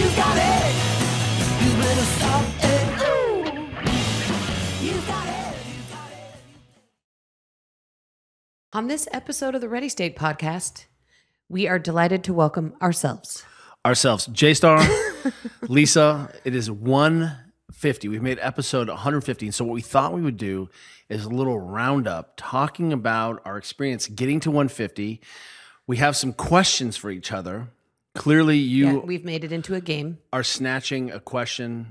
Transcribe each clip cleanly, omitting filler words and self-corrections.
You got it. You better stop it. You got it. On this episode of the Ready State podcast, we are delighted to welcome ourselves. J-Star, Lisa, it is 150. We've made episode 150. And so what we thought we would do is a little roundup talking about our experience getting to 150. We have some questions for each other. Clearly We've made it into a game. are snatching a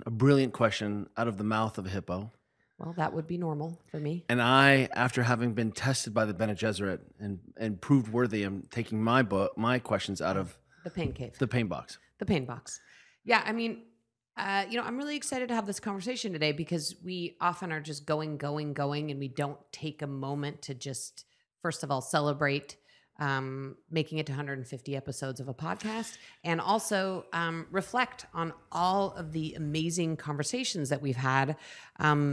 brilliant question out of the mouth of a hippo. Well, that would be normal for me. And I, after having been tested by the Bene Gesserit and proved worthy, am taking my questions out of The pain cave. the pain box. The pain box. Yeah, I mean, I'm really excited to have this conversation today because we often are just going, and we don't take a moment to just, first of all, celebrate making it to 150 episodes of a podcast, and also reflect on all of the amazing conversations that we've had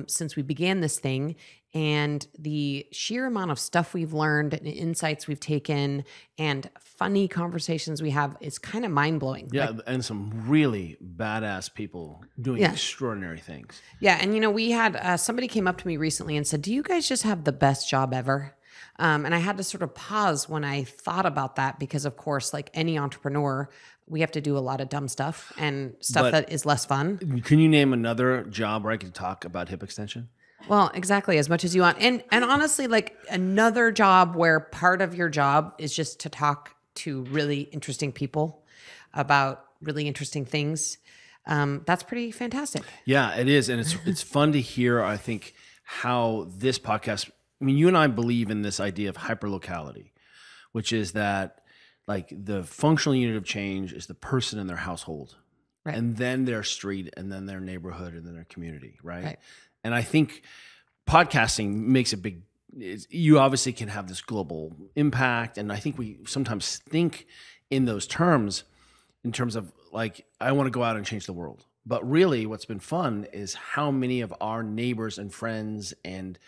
since we began this thing, and the sheer amount of stuff we've learned and insights we've taken and funny conversations we have is kind of mind-blowing. Yeah, and some really badass people doing extraordinary things. Yeah, and we had somebody came up to me recently and said, "Do you guys just have the best job ever?" And I had to sort of pause when I thought about that because, of course, like any entrepreneur, we have to do a lot of dumb stuff and stuff that is less fun. Can you name another job where I could talk about hip extension? Well, exactly, as much as you want. And honestly, like another job where part of your job is just to talk to really interesting people about really interesting things. That's pretty fantastic. Yeah, it is. And it's fun to hear, I think, how this podcast, I mean, you and I believe in this idea of hyperlocality, which is that like the functional unit of change is the person in their household, Right. and then their street, and then their neighborhood, and then their community, right? Right. And I think podcasting makes a big, you obviously can have this global impact, and I think we sometimes think in those terms, in terms of like, I want to go out and change the world. But really what's been fun is how many of our neighbors and friends and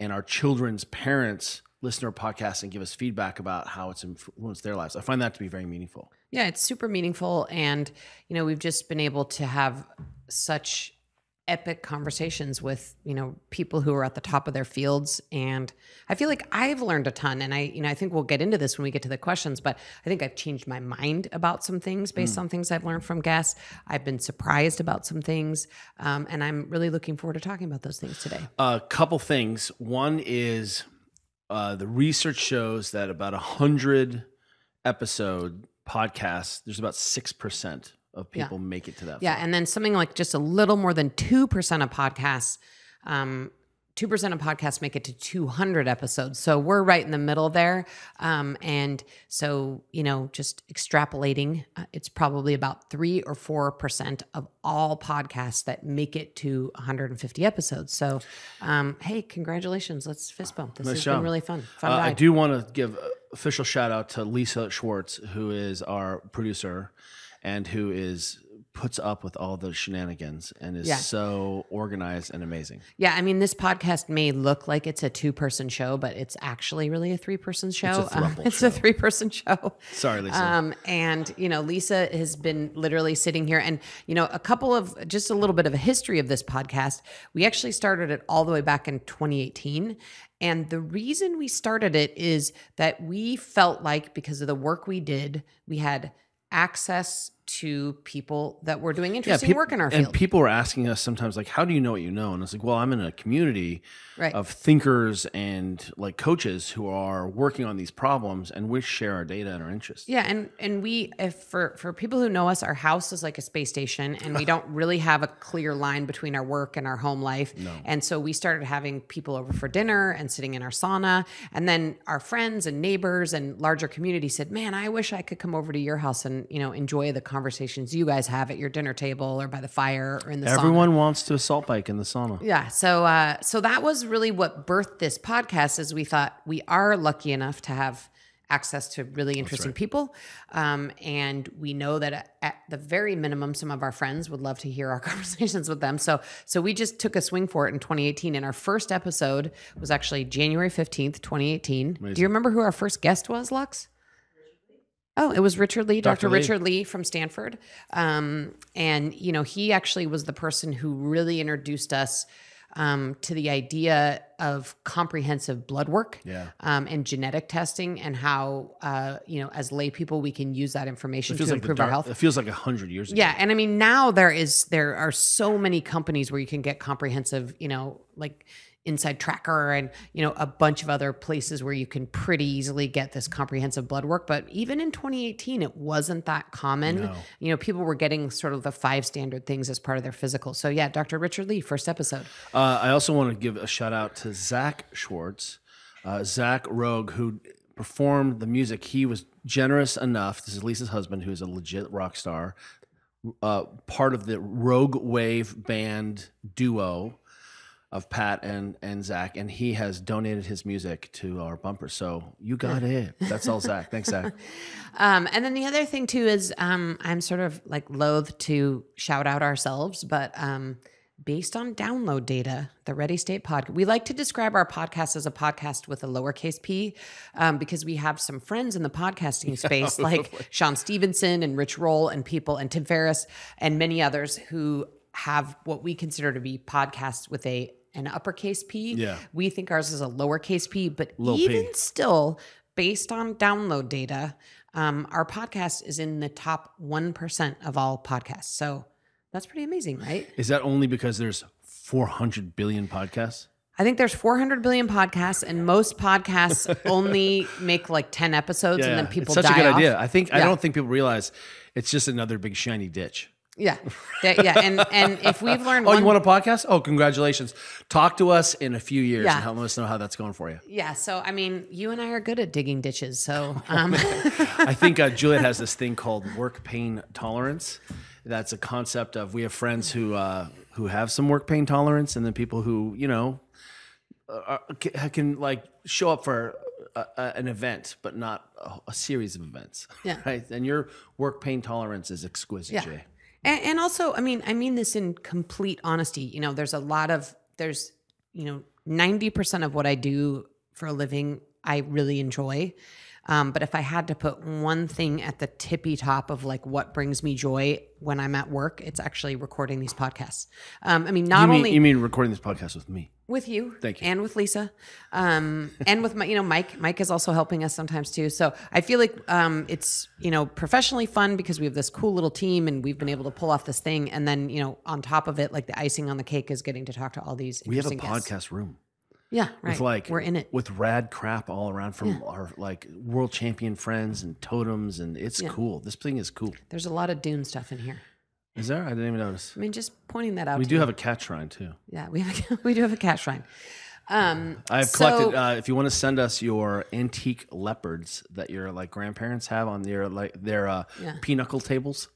our children's parents listen to our podcast and give us feedback about how it's influenced their lives. I find that to be very meaningful. Yeah, it's super meaningful. And, we've just been able to have such epic conversations with, people who are at the top of their fields. And I feel like I've learned a ton. And I think we'll get into this when we get to the questions, but I think I've changed my mind about some things based on things I've learned from guests. I've been surprised about some things. And I'm really looking forward to talking about those things today. A couple things. One is the research shows that about 100 episode podcasts, there's about 6% of people make it to that. Yeah, far. and then something like just a little more than 2% of podcasts, 2% of podcasts make it to 200 episodes. So we're right in the middle there. And so, just extrapolating, it's probably about 3 or 4% of all podcasts that make it to 150 episodes. So, hey, congratulations. Let's fist bump. This has been really fun. Fun ride. I do want to give official shout out to Lisa Schwartz, who is our producer and who puts up with all the shenanigans and is so organized and amazing. Yeah, I mean, this podcast may look like it's a 2-person show, but it's actually really a 3-person show. It's a 3-person show. Sorry, Lisa. And, Lisa has been literally sitting here and, just a little bit of a history of this podcast. We actually started it all the way back in 2018. And the reason we started it is that we felt like because of the work we did, we had access to people that were doing interesting work in our field. And people were asking us sometimes, like, how do you know what you know? And it's like, well, I'm in a community of thinkers and like coaches who are working on these problems, and we share our data and our interests. Yeah, and we, for people who know us, our house is like a space station, and we don't really have a clear line between our work and our home life. No. And so we started having people over for dinner and sitting in our sauna, and then our friends and neighbors and larger community said, "Man, I wish I could come over to your house and enjoy the conversations you guys have at your dinner table or by the fire or in the sauna." Everyone wants to assault bike in the sauna. Yeah. So that was really what birthed this podcast, is we thought we are lucky enough to have access to really interesting people. And we know that at the very minimum, some of our friends would love to hear our conversations with them. So we just took a swing for it in 2018. And our first episode was actually January 15th, 2018. Amazing. Do you remember who our first guest was, Lux? Oh, it was Richard Lee, Dr. Dr. Lee. Richard Lee from Stanford. And, you know, he actually was the person who really introduced us to the idea of comprehensive blood work Yeah. and genetic testing, and how, you know, as lay people, we can use that information to the improve our health. It feels like 100 years ago. Yeah, and I mean now there are so many companies where you can get comprehensive, you know, like Inside Tracker and, you know, a bunch of other places where you can pretty easily get this comprehensive blood work. But even in 2018, it wasn't that common. No. You know, people were getting sort of the 5 standard things as part of their physical. So yeah, Dr. Richard Lee, first episode. I also want to give a shout out to Zach Schwartz, Zach Rogue, who performed the music. He was generous enough. This is Lisa's husband, who is a legit rock star, part of the Rogue Wave band duo of Pat and Zach, and he has donated his music to our bumper. So you got it. That's all, Zach. Thanks, Zach. And then the other thing too is I'm sort of like loath to shout out ourselves, but based on download data, the Ready State Podcast, we like to describe our podcast as a podcast with a lowercase p, because we have some friends in the podcasting space like Sean Stevenson and Rich Roll and people, and Tim Ferriss and many others who have what we consider to be podcasts with an uppercase P. Yeah. We think ours is a lowercase p, but Little even p. still, based on download data, our podcast is in the top 1% of all podcasts. So that's pretty amazing, right? Is that only because there's 400 billion podcasts? I think there's 400 billion podcasts, and most podcasts only make like 10 episodes, and then people it's such die a good off. idea. I Yeah. don't think people realize it's just another big shiny ditch. Yeah. Yeah. And if we've learned Oh, one, you want a podcast? Oh, congratulations. Talk to us in a few years Yeah. and help us know how that's going for you. yeah. So, I mean, you and I are good at digging ditches. So, I think Juliet has this thing called work pain tolerance. That's a concept of, we have friends who have some work pain tolerance, and then people who, you know, can like show up for an event, but not a series of events. Yeah. Right. And your work pain tolerance is exquisite, yeah. Jay. And also, I mean this in complete honesty. You know, there's 90% of what I do for a living, I really enjoy. But if I had to put one thing at the tippy top of like what brings me joy when I'm at work, it's actually recording these podcasts. I mean, You mean recording this podcast with me? with you, Thank you. and with Lisa, and with my, you know, Mike. Mike is also helping us sometimes too. So I feel like it's, you know, professionally fun because we have this cool little team and we've been able to pull off this thing. And then, you know, on top of it, like the icing on the cake is getting to talk to all these We have a interesting guests. podcast room. Yeah, right. With like, we're in it. with rad crap all around from our like world champion friends and totems, and it's cool. This thing is cool. There's a lot of Dune stuff in here. Is there? I didn't even notice. I mean, just pointing that out. We to do you. have a cat shrine too. Yeah, we do have a cat shrine. I've collected. If you want to send us your antique leopards that your like grandparents have on their pinochle tables.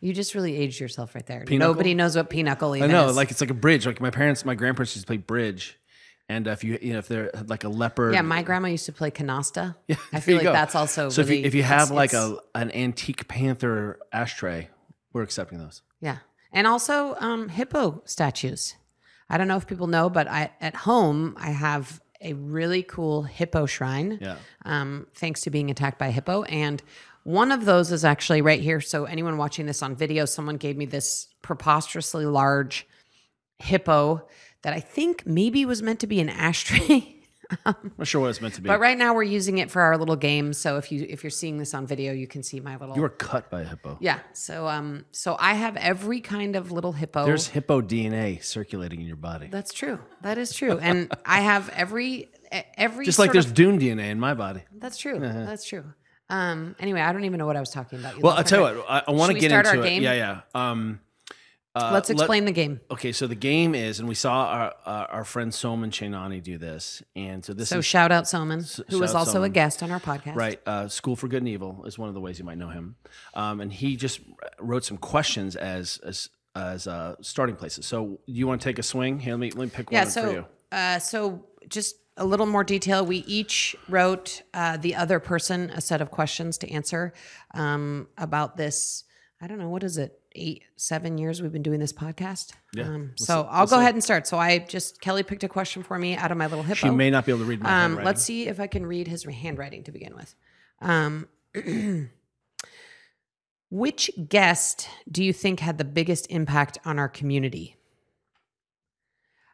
You just really aged yourself right there. Pinochle? Nobody knows what pinochle even I know, is. like it's like a bridge. Like my grandparents used to play bridge, and if they're like a leopard. yeah, my grandma used to play canasta. I there feel you like go. that's also So really, if you have it's- like it's- an antique panther ashtray, we're accepting those. yeah, and also hippo statues. I don't know if people know, but at home I have a really cool hippo shrine. Yeah. Thanks to being attacked by a hippo. And one of those is actually right here. So anyone watching this on video, someone gave me this preposterously large hippo that I think maybe was meant to be an ashtray. I'm not sure what it's meant to be. But right now we're using it for our little game. So if you're seeing this on video, you can see my little. You were cut by a hippo. Yeah. So I have every kind of little hippo. There's hippo DNA circulating in your body. That's true. That is true. And I have every Just like sort there's of- Dune DNA in my body. That's true. That's true. Anyway, I don't even know what I was talking about. Well, I'll tell you what. I want Should to we get start into our it. game? Yeah. Let's explain the game. Okay, so the game is, and we saw our friend Soman Chainani do this, and so this So is shout out Soman, who was shout out also a Soman. guest on our podcast. right. School for Good and Evil is one of the ways you might know him, and he just wrote some questions as starting places. So you want to take a swing? Here, let me pick Yeah. one for you. So just a little more detail. We each wrote the other person a set of questions to answer about this. I don't know, what is it? 7 years we've been doing this podcast. Yeah. So I'll go ahead and start. So Kelly picked a question for me out of my little hippo. She may not be able to read my handwriting. Let's see if I can read his handwriting to begin with. Which guest do you think had the biggest impact on our community?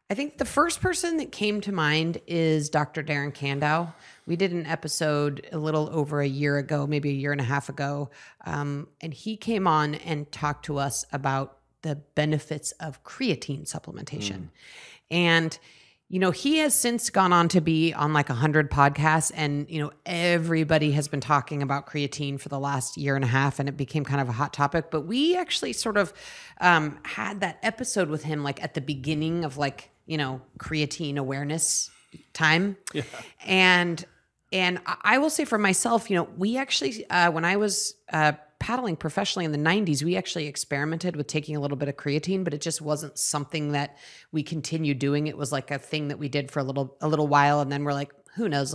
I think the first person that came to mind is Dr. Darren Kandow. We did an episode a little over a year ago, maybe a year and a half ago, and he came on and talked to us about the benefits of creatine supplementation. And he has since gone on to be on like 100 podcasts, and, everybody has been talking about creatine for the last year and a half, and it became kind of a hot topic. But we actually sort of had that episode with him like at the beginning of like, creatine awareness time. Yeah. And I will say for myself, we actually, when I was paddling professionally in the 90s, we actually experimented with taking a little bit of creatine, but it just wasn't something that we continued doing. It was like a thing that we did for a little while. And then we're like, who knows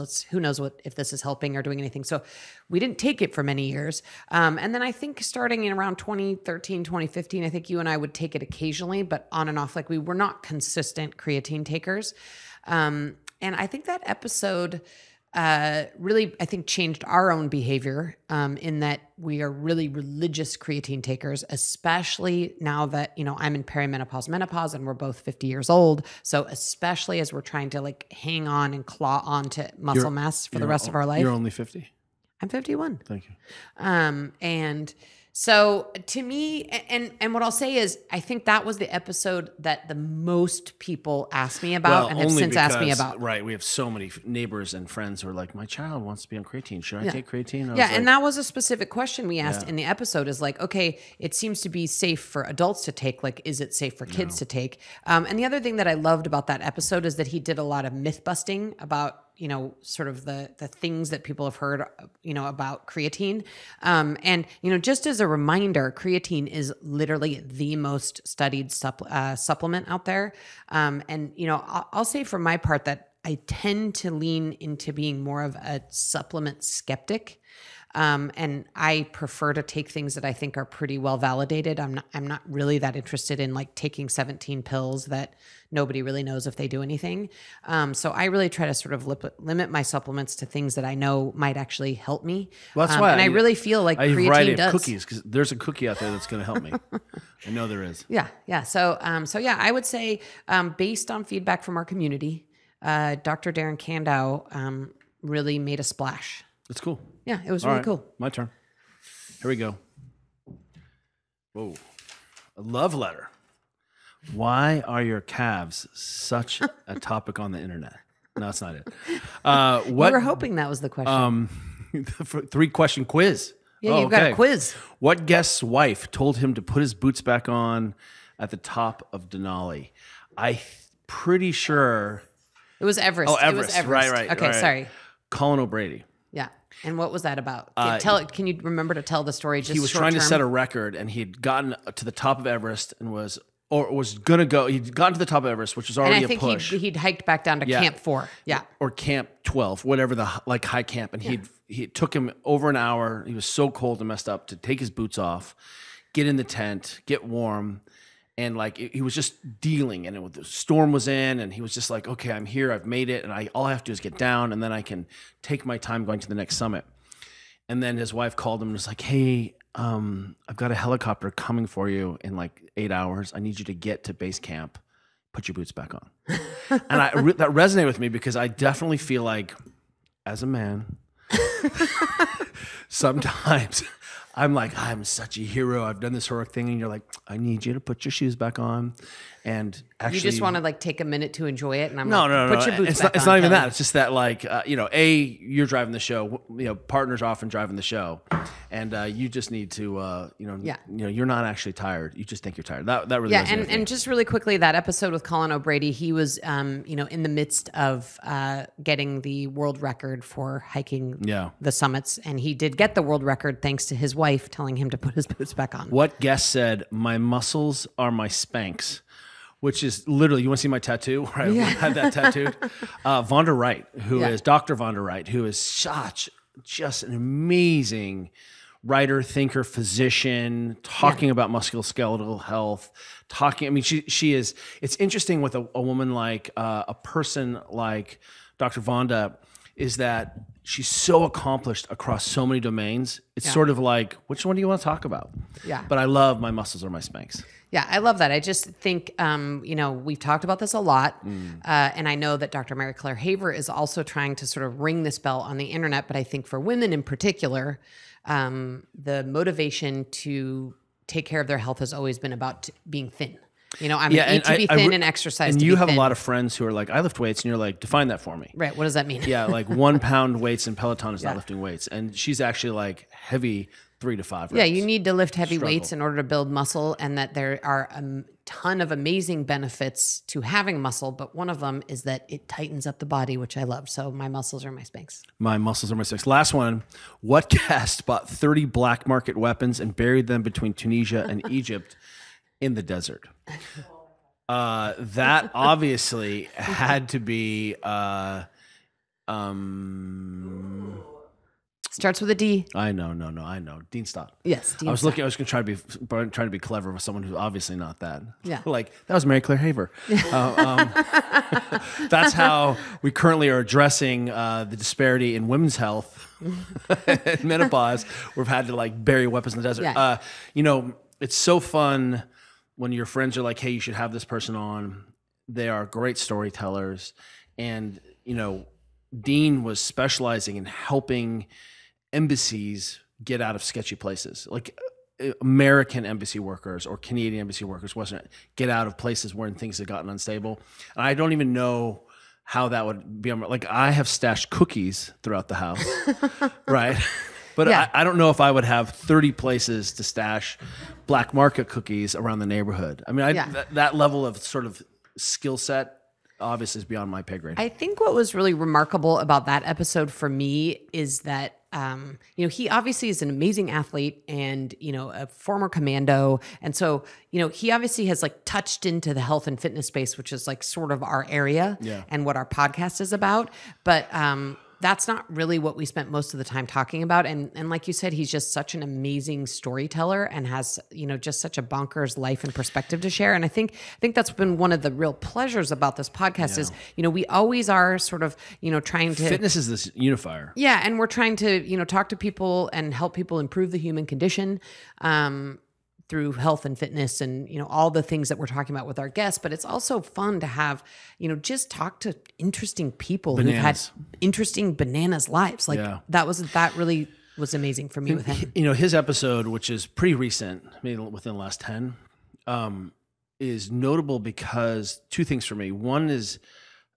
what, if this is helping or doing anything. So we didn't take it for many years. And then I think starting in around 2013, 2015, I think you and I would take it occasionally, but on and off, like we were not consistent creatine takers. And I think that episode really, I think, changed our own behavior in that we are really religious creatine takers, especially now that, I'm in perimenopause, menopause, and we're both 50 years old. So especially as we're trying to like hang on and claw on to muscle mass for the rest of our life. You're only 50? I'm 51. Thank you. And so to me, and what I'll say is, I think that was the episode that the most people asked me about and have since asked me about. Right. We have so many neighbors and friends who are like, my child wants to be on creatine. Should I take creatine? And that was a specific question we asked in the episode is like, okay, it seems to be safe for adults to take. Like, is it safe for kids to take? And the other thing that I loved about that episode is that he did a lot of myth busting about, sort of the things that people have heard, about creatine. And, just as a reminder, creatine is literally the most studied supplement out there. And, I'll say for my part that I tend to lean into being more of a supplement skeptic. And I prefer to take things that I think are pretty well validated. I'm not really that interested in like taking 17 pills that nobody really knows if they do anything. So I really try to sort of limit my supplements to things that I know might actually help me. Well, that's why I really feel like I creatine does. Cookies, because there's a cookie out there that's going to help me. I know there is. Yeah. So I would say, based on feedback from our community, Dr. Darren Kandow really made a splash. That's cool. Yeah, it was really cool. My turn. Here we go. Whoa. A love letter. Why are your calves such a topic on the internet? No, that's not it. We were hoping that was the question. 3-question quiz. Yeah, you've got a quiz. What guest's wife told him to put his boots back on at the top of Denali? I'm pretty sure. It was Everest. Oh, Everest. It was Everest. Right. Okay, sorry. Colin O'Brady. Yeah. And what was that about? Can you remember to tell the story? Just he was trying to set a record, and he had gotten to the top of Everest and was going to go. He'd gotten to the top of Everest, which was already a push. And I think he'd hiked back down to Camp 4. Yeah. Or Camp 12, whatever the high camp. And he took him over an hour. He was so cold and messed up to take his boots off, get in the tent, get warm. And he was just dealing, and the storm was in, and he was just like, okay, I'm here, I've made it, and all I have to do is get down, and then I can take my time going to the next summit. And then his wife called him and was like, hey, I've got a helicopter coming for you in like 8 hours. I need you to get to base camp. Put your boots back on. And that resonated with me because I definitely feel like, as a man, sometimes I'm like, I'm such a hero. I've done this heroic thing. And you're like, I need you to put your shoes back on. And actually, you just want to take a minute to enjoy it. And I'm no. Put your boots back on. It's not even that. It's just that you're driving the show, partner's often driving the show, and you just need to, you're not actually tired. You just think you're tired. That really resonated with me. And just really quickly, that episode with Colin O'Brady, he was, in the midst of getting the world record for hiking the summits, and he did get the world record thanks to his wife telling him to put his boots back on. What guest said, "My muscles are my Spanx"? Which is literally, you want to see my tattoo? Right, I had that tattooed. Vonda Wright, who is Dr. Vonda Wright, who is just an amazing writer, thinker, physician, talking about musculoskeletal health, I mean, she is, it's interesting with a woman like, a person like Dr. Vonda, is that she's so accomplished across so many domains. It's sort of like, which one do you want to talk about? Yeah. But I love My Muscles Are My Spanx. Yeah, I love that. I just think, we've talked about this a lot. And I know that Dr. Mary Claire Haver is also trying to sort of ring this bell on the internet. But I think for women in particular, the motivation to take care of their health has always been about being thin. I'm eat to be thin and exercise to be thin. And you have a lot of friends who are like, I lift weights, and you're like, define that for me. Right. What does that mean? Yeah, like 1 pound weights in Peloton is not lifting weights. And she's actually like heavy 3 to 5 reps. Yeah, you need to lift heavy weights in order to build muscle, and that there are a ton of amazing benefits to having muscle, but one of them is that it tightens up the body, which I love. So my muscles are my Spanx. My muscles are my Spanx. Last one. What guest bought 30 black market weapons and buried them between Tunisia and Egypt in the desert? That obviously had to be Starts with a D. I know. Dean Stott. Yes, Dean I was Stott. looking. I was going to try to be clever with someone who's obviously not that. Yeah. Like that was Mary Claire Haver. That's how we currently are addressing the disparity in women's health and menopause. We've had to like bury weapons in the desert. Yeah. It's so fun when your friends are like, "Hey, you should have this person on." They are great storytellers, and Dean was specializing in helping embassies get out of sketchy places, like American embassy workers or Canadian embassy workers get out of places where things had gotten unstable. And I don't even know how that would be. Like I have stashed cookies throughout the house, right? But Yeah. I don't know if I would have 30 places to stash black market cookies around the neighborhood. I mean, that level of sort of skill set obviously is beyond my pay grade. I think what was really remarkable about that episode for me is that, he obviously is an amazing athlete and, a former commando. And so, he obviously has like touched into the health and fitness space, which is like sort of our area and what our podcast is about. But, that's not really what we spent most of the time talking about. And like you said, he's just such an amazing storyteller and has, just such a bonkers life and perspective to share. And I think that's been one of the real pleasures about this podcast is, we always are sort of, trying to... Fitness is this unifier. Yeah. And we're trying to, talk to people and help people improve the human condition. Through health and fitness and, all the things that we're talking about with our guests. But it's also fun to have, just talk to interesting people who've had interesting bananas lives. Like that really was amazing for me with him. His episode, which is pretty recent, maybe within the last 10, is notable because two things for me. One is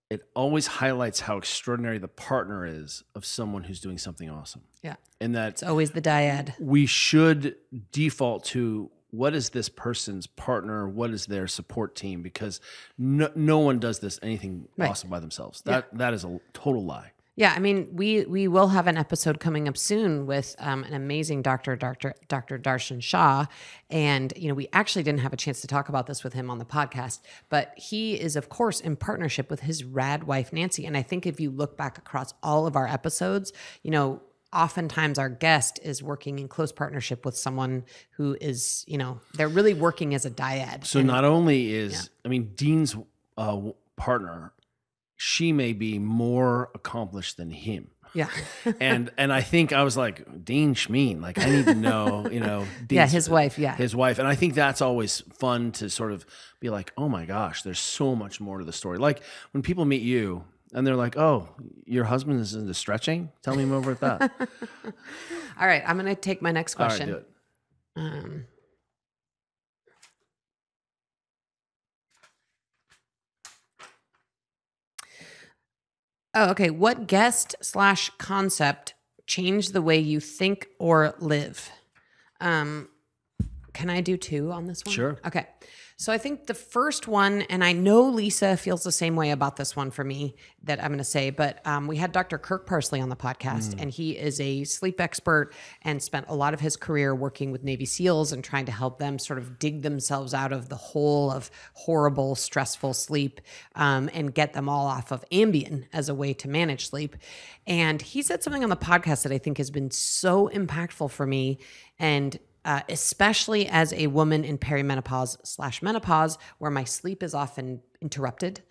it always highlights how extraordinary the partner is of someone who's doing something awesome. Yeah. And that it's always the dyad. We should default to what is this person's partner? What is their support team? Because no one does anything awesome by themselves. That is a total lie. Yeah, I mean, we will have an episode coming up soon with an amazing Dr. Darshan Shah, and we actually didn't have a chance to talk about this with him on the podcast, but he is of course in partnership with his rad wife Nancy, and I think if you look back across all of our episodes, oftentimes our guest is working in close partnership with someone who is, they're really working as a dyad. So not only is, Dean's partner, she may be more accomplished than him. Yeah. and I think I was like, Dean Schmeen, like I need to know, Dean's, his wife. His wife. And I think that's always fun to sort of be like, oh my gosh, there's so much more to the story. Like when people meet you, and they're like, oh, your husband is into stretching? Tell me more about that. All right. I'm going to take my next question. All right, do it. Okay. What guest/concept changed the way you think or live? Can I do two on this one? Sure. Okay. So I think the first one, and I know Lisa feels the same way about this one for me that I'm going to say, but we had Dr. Kirk Parsley on the podcast, and he is a sleep expert and spent a lot of his career working with Navy SEALs and trying to help them sort of dig themselves out of the hole of horrible, stressful sleep and get them all off of Ambien as a way to manage sleep. And he said something on the podcast that I think has been so impactful for me. And especially as a woman in perimenopause/menopause, where my sleep is often interrupted.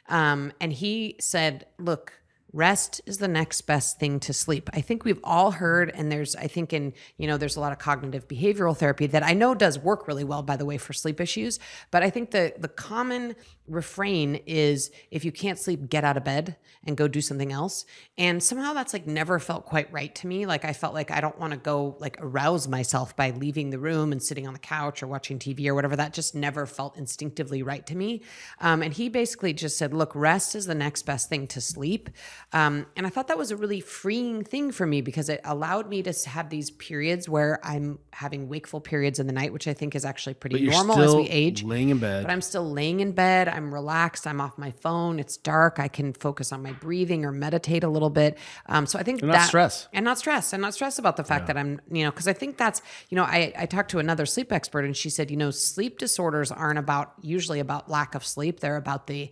And he said, look, rest is the next best thing to sleep. I think we've all heard, and there's a lot of cognitive behavioral therapy that I know does work really well, by the way, for sleep issues. But I think the common refrain is, if you can't sleep, get out of bed and go do something else. And somehow that's like never felt quite right to me. Like I felt like I don't want to go like arouse myself by leaving the room and sitting on the couch or watching TV or whatever. That just never felt instinctively right to me. And he basically just said, look, rest is the next best thing to sleep. And I thought that was a really freeing thing for me, because it allowed me to have these periods where I'm having wakeful periods in the night, which I think is actually pretty normal as we age. Laying in bed. But I'm still laying in bed. I'm relaxed. I'm off my phone. It's dark. I can focus on my breathing or meditate a little bit. So I think And not stress. And not stress. And not stress about the fact that I'm, because I think that's, I talked to another sleep expert, and she said, sleep disorders aren't usually about lack of sleep. They're about the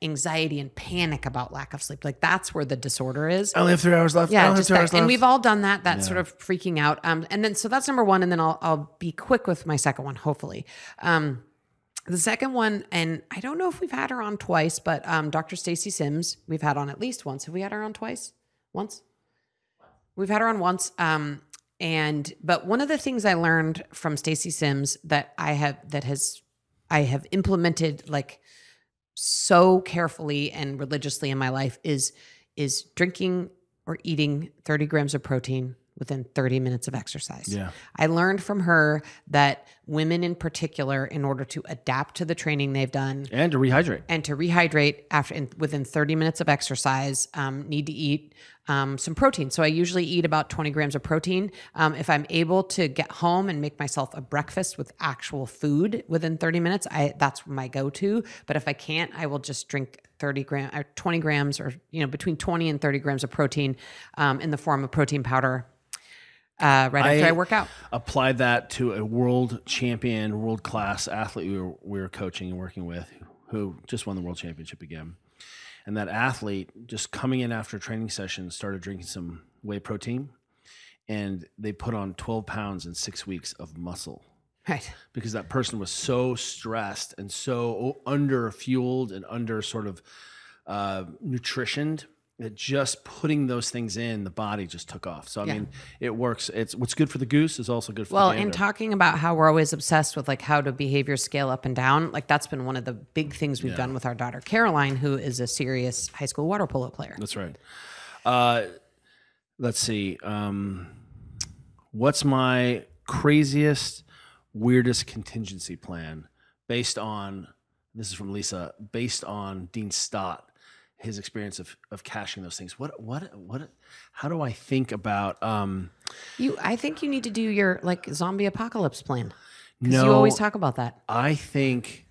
anxiety and panic about lack of sleep. Like that's where the disorder is. I only have 3 hours left. Yeah, I only have just 2 hours that. And left. we've all done that sort of freaking out. And then, so that's number one. And then I'll be quick with my second one, hopefully. The second one, and I don't know if we've had her on twice, but Dr. Stacy Sims, we've had on at least once. Have we had her on twice? Once? We've had her on once. But one of the things I learned from Stacy Sims that I have implemented like so carefully and religiously in my life is drinking or eating 30 grams of protein within 30 minutes of exercise. Yeah. I learned from her that women in particular, in order to adapt to the training they've done And to rehydrate. within 30 minutes of exercise, need to eat some protein. So I usually eat about 20 grams of protein. If I'm able to get home and make myself a breakfast with actual food within 30 minutes, that's my go-to. But if I can't, I will just drink 30 grams or 20 grams or, between 20 and 30 grams of protein in the form of protein powder right after I work out. Applied that to a world champion, world-class athlete we were coaching and working with, who just won the world championship again. And that athlete, just coming in after a training session, started drinking some whey protein, and they put on 12 pounds in 6 weeks of muscle. Right. Because that person was so stressed and so under-fueled and under sort of nutritioned, that just putting those things in, the body just took off. So, I mean, it works. It's what's good for the goose is also good for the gander. And talking about how we're always obsessed with like how do behaviors scale up and down, like that's been one of the big things we've done with our daughter, Caroline, who is a serious high school water polo player. That's right. Let's see. What's my craziest, weirdest contingency plan based on, this is from Lisa, based on Dean Stott, his experience of caching those things. How do I think about, I think you need to do your like zombie apocalypse plan. Because No, you always talk about that. I think,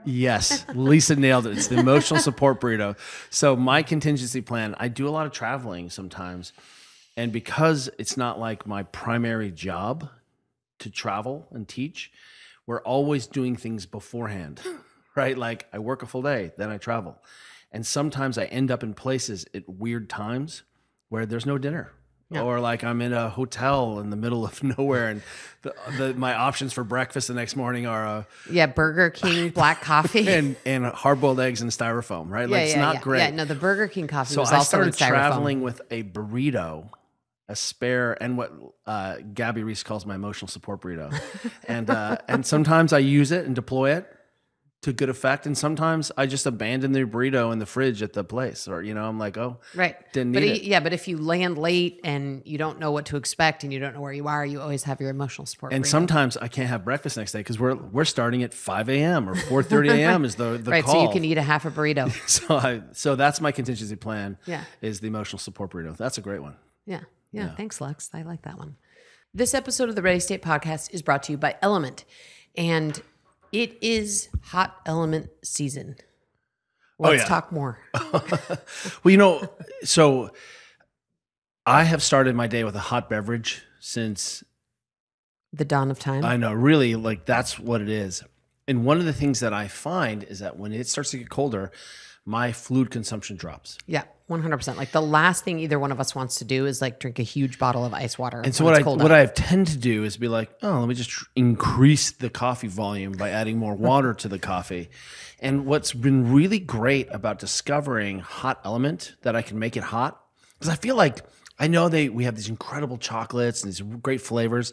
yes, Lisa nailed it. It's the emotional support burrito. So my contingency plan, I do a lot of traveling sometimes. And because it's not like my primary job to travel and teach, we're always doing things beforehand, right? Like I work a full day, then I travel. And sometimes I end up in places at weird times where there's no dinner. Yeah. Or like I'm in a hotel in the middle of nowhere, and my options for breakfast the next morning are Burger King black coffee and hard-boiled eggs and styrofoam, right? It's not great. Yeah, no, the Burger King coffee so was I also in started styrofoam. traveling with a burrito, a spare, and what Gabby Reese calls my emotional support burrito. And sometimes I use it and deploy it to good effect, and sometimes I just abandon the burrito in the fridge at the place, or I'm like, oh, right, didn't need it. Yeah, but if you land late and you don't know what to expect and you don't know where you are, you always have your emotional support. And burrito. sometimes I can't have breakfast next day because we're starting at 5 a.m. or 4:30 a.m. is the right, call. so you can eat a half a burrito. So that's my contingency plan. Yeah, is the emotional support burrito. That's a great one. Yeah. Thanks, Lex. I like that one. This episode of the Ready State Podcast is brought to you by Element, and it is hot element season. Let's talk more. Well, so I have started my day with a hot beverage since The dawn of time. I know, really, like that's what it is. And one of the things that I find is that when it starts to get colder, my fluid consumption drops. Yeah, 100%. Like the last thing either one of us wants to do is like drink a huge bottle of ice water. And so when what it's cold I out. tend to do is be like, oh, let me just increase the coffee volume by adding more water to the coffee. And what's been really great about discovering Hot Element, that I can make it hot, because I feel like I know we have these incredible chocolates and these great flavors,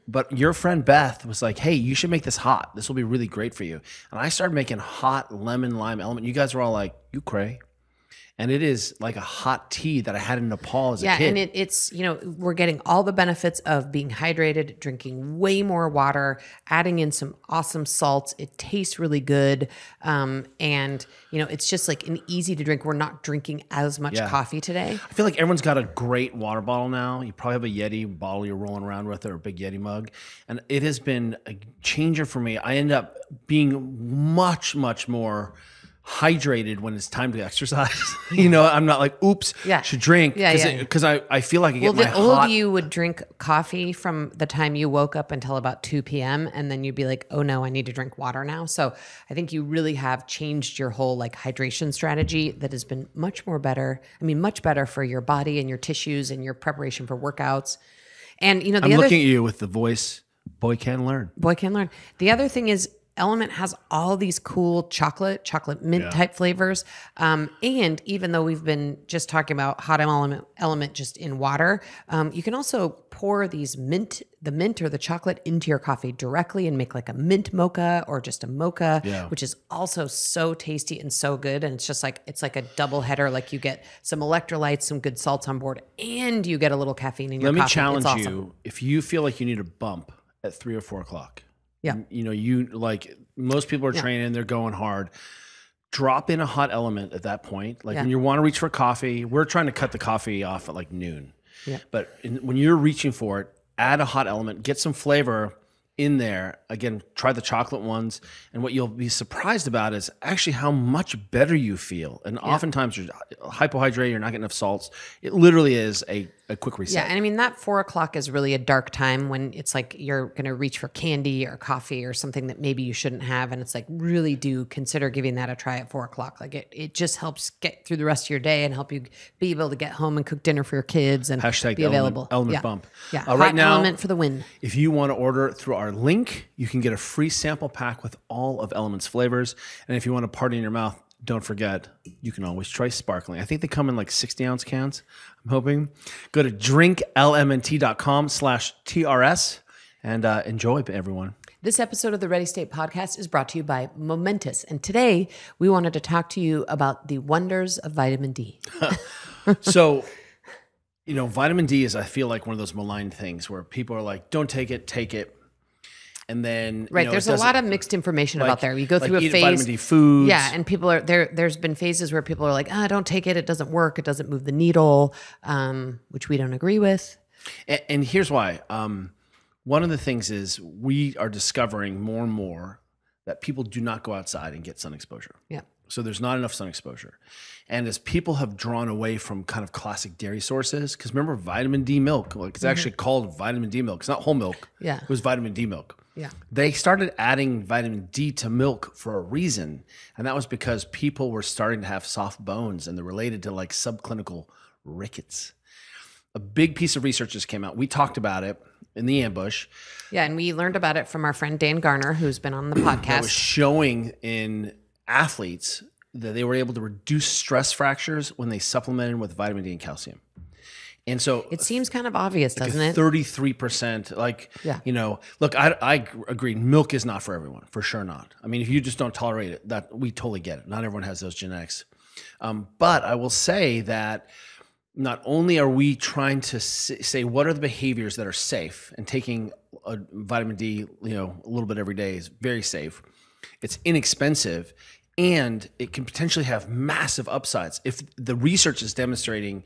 but your friend Beth was like, hey, you should make this hot. This will be really great for you. And I started making hot lemon lime element. You guys were all like, you cray. And it is like a hot tea that I had in Nepal as a kid. Yeah, and it's, we're getting all the benefits of being hydrated, drinking way more water, adding in some awesome salts. It tastes really good. And, it's just like an easy to drink. We're not drinking as much coffee today. I feel like everyone's got a great water bottle now. You probably have a Yeti bottle you're rolling around with, or a big Yeti mug. And it has been a changer for me. I end up being much, much more hydrated when it's time to exercise. I'm not like, oops, should drink. Because I feel like I get my the old you would drink coffee from the time you woke up until about 2 p.m. And then you'd be like, oh no, I need to drink water now. So I think you really have changed your whole like hydration strategy that has been much better for your body and your tissues and your preparation for workouts. And I'm looking at you with the voice, boy can learn. Boy can learn. The other thing is Element has all these cool chocolate mint type flavors. And even though we've been just talking about hot element just in water, you can also pour the mint or the chocolate into your coffee directly and make like a mint mocha or just a mocha, which is also so tasty and so good. And it's just like, it's like a double header. Like you get some electrolytes, some good salts on board, and you get a little caffeine in your coffee. Let me challenge you. If you feel like you need a bump at 3 or 4 o'clock, you like most people are training, they're going hard. Drop in a hot element at that point. Like when you want to reach for coffee, we're trying to cut the coffee off at like noon. Yeah. But when you're reaching for it, add a hot element, get some flavor in there. Again, try the chocolate ones. And what you'll be surprised about is actually how much better you feel. And oftentimes you're hypohydrated, you're not getting enough salts. It literally is a quick reset. Yeah, and I mean, that 4 o'clock is really a dark time when it's like you're going to reach for candy or coffee or something that maybe you shouldn't have. And it's like, really do consider giving that a try at 4 o'clock. Like it just helps get through the rest of your day and help you be able to get home and cook dinner for your kids and be available. Element bump. Yeah, right hot now, element for the win. If you want to order through our link, you can get a free sample pack with all of Element's flavors. And if you want to party in your mouth, don't forget, you can always try sparkling. I think they come in like 60-ounce cans, I'm hoping. Go to drinklmnt.com/TRS and enjoy, everyone. This episode of the Ready State Podcast is brought to you by Momentous. And today we wanted to talk to you about the wonders of vitamin D. So, vitamin D is, I feel like, one of those maligned things where people are like, don't take it, take it. And then, there's a lot of mixed information about there. You go through a phase. Vitamin D foods. Yeah, and people are there. There's been phases where people are like, don't take it. It doesn't work. It doesn't move the needle, which we don't agree with. And here's why. One of the things is we are discovering more and more that people do not go outside and get sun exposure. Yeah. So there's not enough sun exposure. And as people have drawn away from kind of classic dairy sources, because remember vitamin D milk, like it's actually called vitamin D milk. It's not whole milk. Yeah. It was vitamin D milk. Yeah. They started adding vitamin D to milk for a reason. And that was because people were starting to have soft bones and they're related to like subclinical rickets. A big piece of research just came out. We talked about it in the ambush. Yeah. And we learned about it from our friend Dan Garner, who's been on the podcast. That was showing in athletes that they were able to reduce stress fractures when they supplemented with vitamin D and calcium. And so it seems kind of obvious, doesn't it? 33%. Look, I agree. Milk is not for everyone, for sure not. I mean, if you just don't tolerate it, that we totally get it. Not everyone has those genetics. But I will say that not only are we trying to say what are the behaviors that are safe, and taking a vitamin D, a little bit every day is very safe. It's inexpensive. And it can potentially have massive upsides. If the research is demonstrating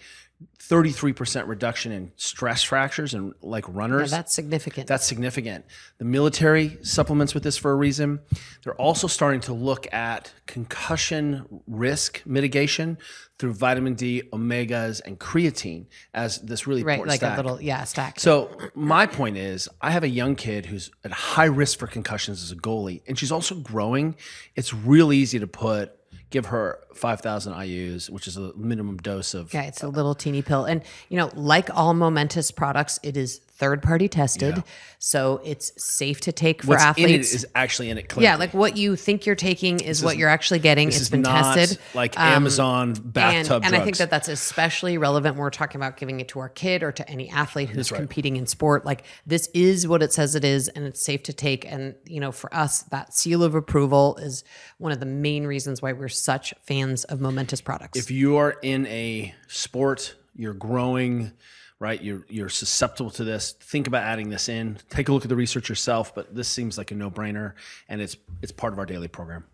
33% reduction in stress fractures and like Yeah, runners. that's significant. That's significant. The military supplements with this for a reason. They're also starting to look at concussion risk mitigation through vitamin D, omegas, and creatine as this really right, important like stack. a little stack. So my point is, I have a young kid who's at high risk for concussions as a goalie, and she's also growing. It's real easy to give her 5,000 IUs, which is a minimum dose of. Yeah, it's a little teeny pill. And, like all Momentous products, it is third-party tested. So it's safe to take for What's athletes. in it is actually in it clinically. Yeah, like what you think you're taking is what you're actually getting. This It's is been not tested. like Amazon bathtub and drugs. I think that that's especially relevant when we're talking about giving it to our kid or to any athlete who's competing in sport. Like this is what it says it is, and it's safe to take. And, for us, that seal of approval is one of the main reasons why we're such fans of Momentous products. If you are in a sport, you're growing, right? You're susceptible to this. Think about adding this in. Take a look at the research yourself, but this seems like a no-brainer, and it's part of our daily program.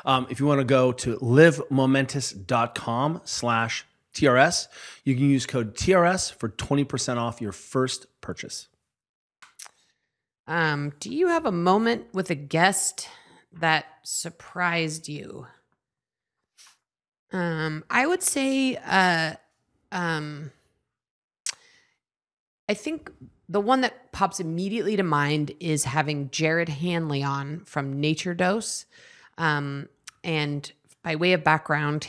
If you want to go to livemomentous.com/TRS, you can use code TRS for 20% off your first purchase. Do you have a moment with a guest that surprised you? I would say, I think the one that pops immediately to mind is having Jared Hanley on from Nature Dose. And by way of background,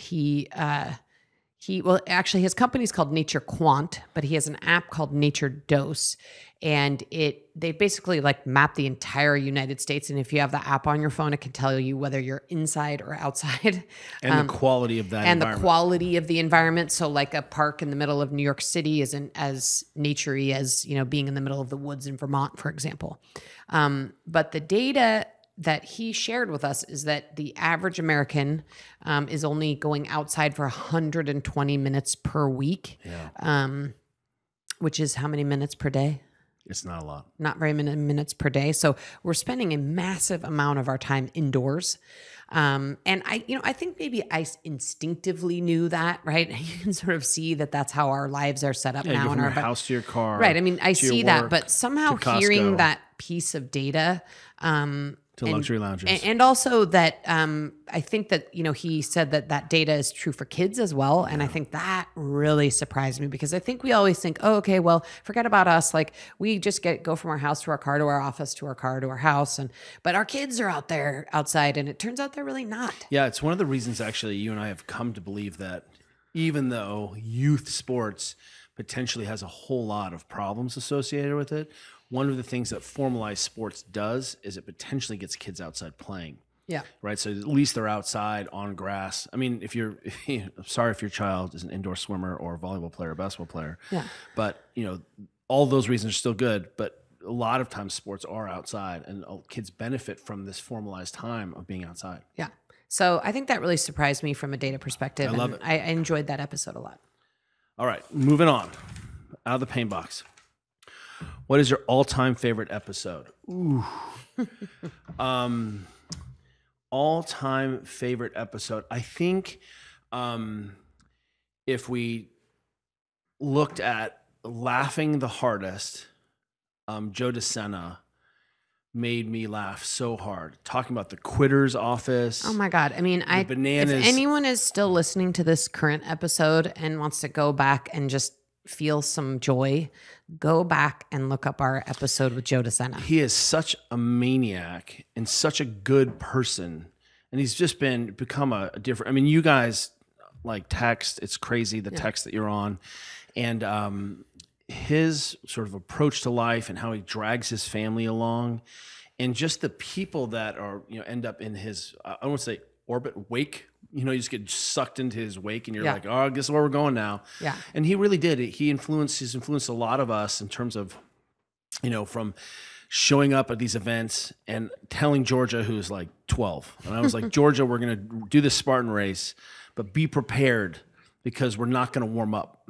actually his company's called Nature Quant, but he has an app called Nature Dose, and they basically like map the entire United States. And if you have the app on your phone, it can tell you whether you're inside or outside. And the quality of that and environment. the quality of the environment. So like a park in the middle of New York City isn't as naturey as, being in the middle of the woods in Vermont, for example. But the data that he shared with us is that the average American is only going outside for 120 minutes per week, which is how many minutes per day? It's not a lot. Not very many minutes per day. So we're spending a massive amount of our time indoors. And I think maybe I instinctively knew that, right? You can sort of see that that's how our lives are set up Yeah, now. you go in from our your house to your car. right. I mean, I to your see that, work, but somehow to Costco, hearing that piece of data, to luxury lounges. and also that I think that, he said that data is true for kids as well. And I think that really surprised me because I think we always think, oh, okay, well, forget about us. Like we just go from our house to our car to our office to our car to our house. But our kids are out there outside, and it turns out they're really not. Yeah, it's one of the reasons actually you and I have come to believe that even though youth sports potentially has a whole lot of problems associated with it, one of the things that formalized sports does is it potentially gets kids outside playing. Yeah. Right. So at least they're outside on grass. I mean, I'm sorry if your child is an indoor swimmer or a volleyball player or basketball player. Yeah. But, all those reasons are still good. But a lot of times sports are outside, and kids benefit from this formalized time of being outside. Yeah. So I think that really surprised me from a data perspective. I love and it. I enjoyed that episode a lot. All right. Moving on. Out of the pain box. What is your all-time favorite episode? Ooh. All-time favorite episode. I think if we looked at laughing the hardest, Joe DeSena made me laugh so hard. Talking about the quitter's office. Oh my God. I mean, bananas. if anyone is still listening to this current episode and wants to go back and just feel some joy, go back and look up our episode with Joe DeSena. He is such a maniac and such a good person. And he's just become a different, I mean, you guys like text, it's crazy the text that you're on. And his sort of approach to life and how he drags his family along, and just the people that are, end up in his, I won't say orbit, wake. You just get sucked into his wake, and you're like, oh, I guess where we're going now. Yeah. And he really did. He's influenced a lot of us in terms of, from showing up at these events and telling Georgia, who's like 12. And I was like, Georgia, we're going to do this Spartan race, but be prepared because we're not going to warm up.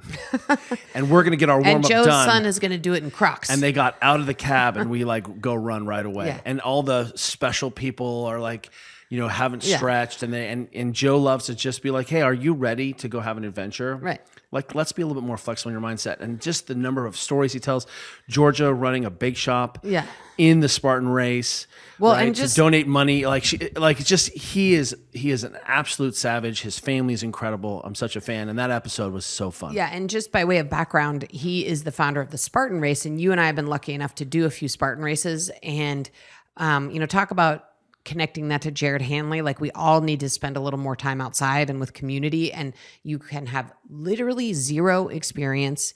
And we're going to get our warm up done. And Joe's son is going to do it in Crocs. And they got out of the cab and we go run right away. Yeah. And all the special people are like, haven't Yeah. stretched, and Joe loves to just be like, hey, are you ready to go have an adventure? Right. Like, let's be a little bit more flexible in your mindset. And just the number of stories he tells, Georgia running a bake shop Yeah. in the Spartan race. Well, right, and just- to donate money. He is an absolute savage. His family is incredible. I'm such a fan. And that episode was so fun. Yeah, and just by way of background, he is the founder of the Spartan Race, and you and I have been lucky enough to do a few Spartan races, and talk about connecting that to Jared Hanley. Like, we all need to spend a little more time outside and with community, and you can have literally zero experience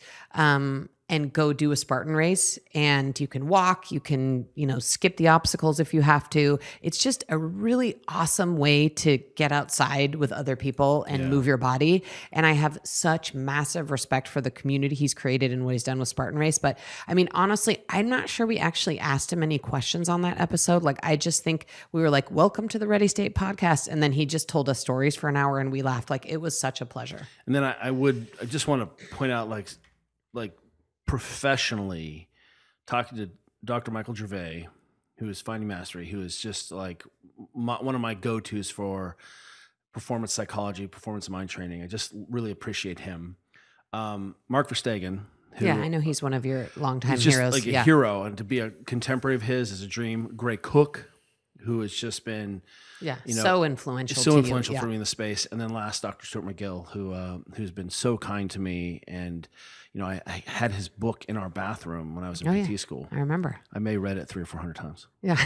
and go do a Spartan race, and you can walk, you can, skip the obstacles if you have to. It's just a really awesome way to get outside with other people and move your body. And I have such massive respect for the community he's created and what he's done with Spartan Race. But I mean, honestly, I'm not sure we actually asked him any questions on that episode. Like, I just think we were like, welcome to the Ready State podcast. And then he just told us stories for an hour and we laughed. Like, it was such a pleasure. And then I just want to point out, like professionally, talking to Dr. Michael Gervais, who is Finding Mastery, who is just like one of my go-tos for performance psychology, performance mind training. I just really appreciate him. Mark Verstegen, who Yeah, I know he's one of your longtime is just heroes. like a hero, and to be a contemporary of his is a dream. Gray Cook, who has just been so influential. so to influential you. for me in the space. And then last, Dr. Stuart McGill, who's been so kind to me. And I had his book in our bathroom when I was in PT school. I remember. I may read it 300 or 400 times. Yeah.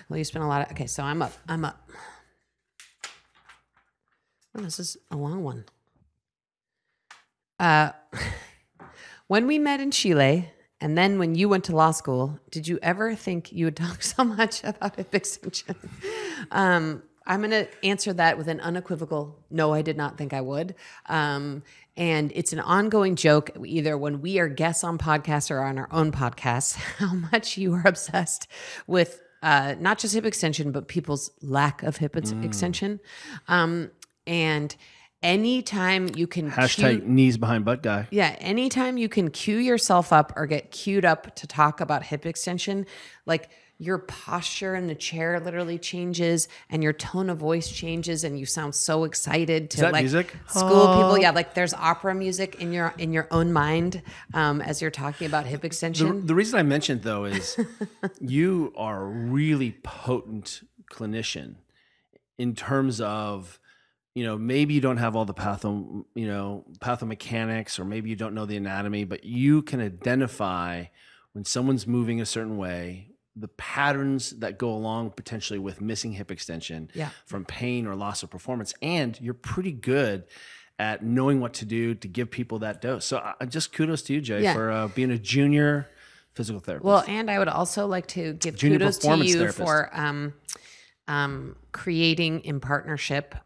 Well, you spent a lot of. Okay, so I'm up. Oh, this is a long one. When we met in Chile, and then when you went to law school, did you ever think you would talk so much about hip extension? I'm going to answer that with an unequivocal no, I did not think I would. And it's an ongoing joke, either when we are guests on podcasts or on our own podcasts, how much you are obsessed with not just hip extension, but people's lack of hip extension. And anytime you can Hashtag knees behind butt guy. yeah, anytime you can cue yourself up or get queued up to talk about hip extension, like your posture in the chair literally changes and your tone of voice changes and you sound so excited to Is that like music? school people. Yeah, like there's opera music in your own mind as you're talking about hip extension. The reason I mentioned, though, is you are a really potent clinician in terms of, maybe you don't have all the pathomechanics, or maybe you don't know the anatomy, but you can identify when someone's moving a certain way, the patterns that go along potentially with missing hip extension from pain or loss of performance. And you're pretty good at knowing what to do to give people that dose. So just kudos to you, Jay, for being a junior physical therapist. Well, and I would also like to give Junior kudos to performance you therapist. for creating in partnership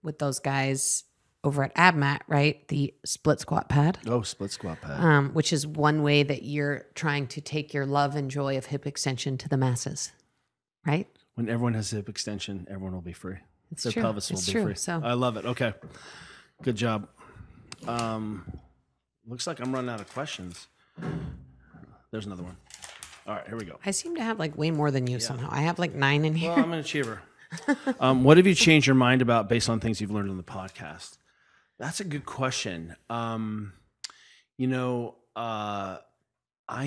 with those guys over at AbMat, right? The split squat pad. Oh, split squat pad. Which is one way that you're trying to take your love and joy of hip extension to the masses, right? When everyone has hip extension, everyone will be free. It's Their true. pelvis will It's be true. free. So- I love it. Okay. Good job. Looks like I'm running out of questions. There's another one. All right, here we go. I seem to have like way more than you somehow. I have like 9 in here. Well, I'm an achiever. What have you changed your mind about based on things you've learned on the podcast? That's a good question. I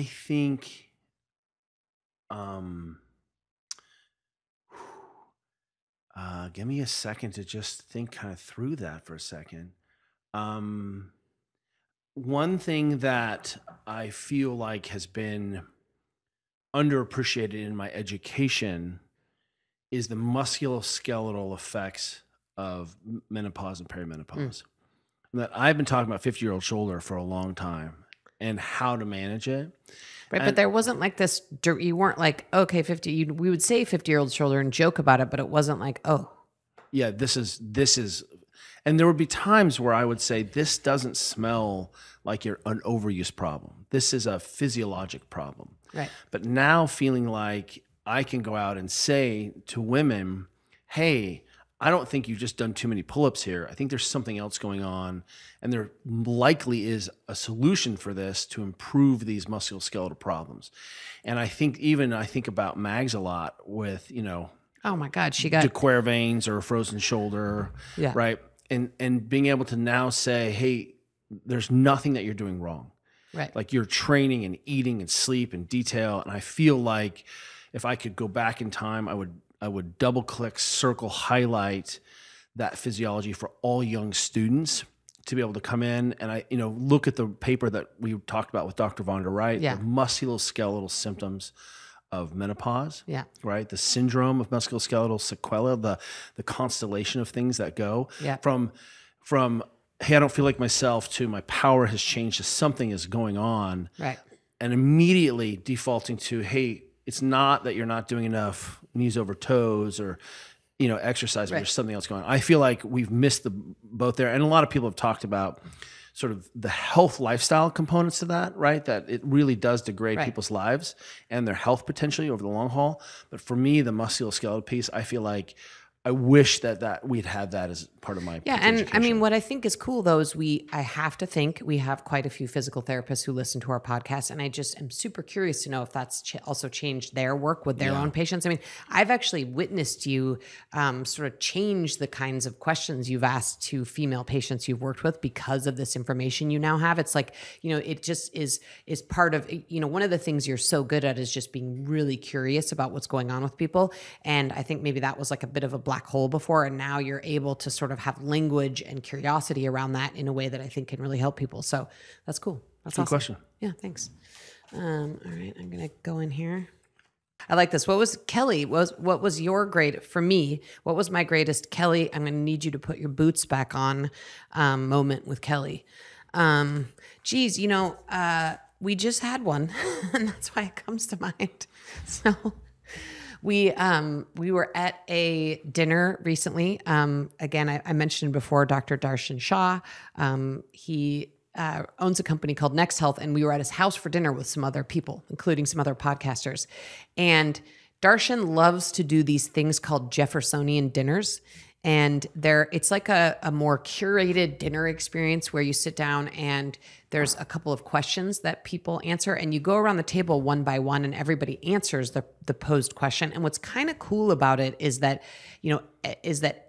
think, give me a second to just think kind of through that for a second. One thing that I feel like has been underappreciated in my education is the musculoskeletal effects of menopause and perimenopause. That I've been talking about 50-year-old shoulder for a long time and how to manage it. Right, but there wasn't like this. You weren't like, okay, 50. We would say 50-year-old shoulder and joke about it, but it wasn't like, oh, Yeah, this is, and there would be times where I would say, this doesn't smell like an overuse problem. This is a physiologic problem. right. But now feeling like I can go out and say to women, hey, I don't think you've just done too many pull-ups here. I think there's something else going on. And there likely is a solution for this to improve these musculoskeletal problems. And I think about Mags a lot with, Oh my God, she got de Quervain's or a frozen shoulder, Yeah. right? And being able to now say, hey, there's nothing that you're doing wrong. right. Like you're training and eating and sleep and detail. And I feel like if I could go back in time, I would double click, circle, highlight that physiology for all young students to be able to come in and look at the paper that we talked about with Dr. Vonda Wright, Yeah. the musculoskeletal symptoms of menopause, Yeah. right? The syndrome of musculoskeletal sequela, the constellation of things that go Yeah. from, hey, I don't feel like myself to my power has changed to something is going on, Right. and immediately defaulting to, hey, it's not that you're not doing enough knees over toes or, exercise, but Right. there's something else going on. I feel like we've missed the boat there. And a lot of people have talked about sort of the health lifestyle components to that, right? That it really does degrade Right. people's lives and their health potentially over the long haul. But for me, the musculoskeletal piece, I feel like I wish that we'd had that as part of my Yeah, PT and I education. mean, what I think is cool though is I have to think we have quite a few physical therapists who listen to our podcast, and I just am super curious to know if that's also changed their work with their own patients. I mean, I've actually witnessed you sort of change the kinds of questions you've asked to female patients you've worked with because of this information you now have. It's like, it just is part of, one of the things you're so good at is just being really curious about what's going on with people. And I think maybe that was like a bit of a black hole before, and now you're able to sort of have language and curiosity around that in a way that I think can really help people. So that's cool. That's Good awesome. question. Yeah, thanks. All right, I'm gonna go in here. I like this. What was Kelly? What was your grade for me? What was my greatest, Kelly? I'm gonna need you to put your boots back on moment with Kelly. Geez, we just had one, and that's why it comes to mind. So. We were at a dinner recently. Again, I mentioned before Dr. Darshan Shah. He owns a company called Next Health, and we were at his house for dinner with some other people, including some other podcasters. And Darshan loves to do these things called Jeffersonian dinners. And it's like a more curated dinner experience where you sit down and there's a couple of questions that people answer, and you go around the table one by one and everybody answers the posed question. And what's kind of cool about it is that,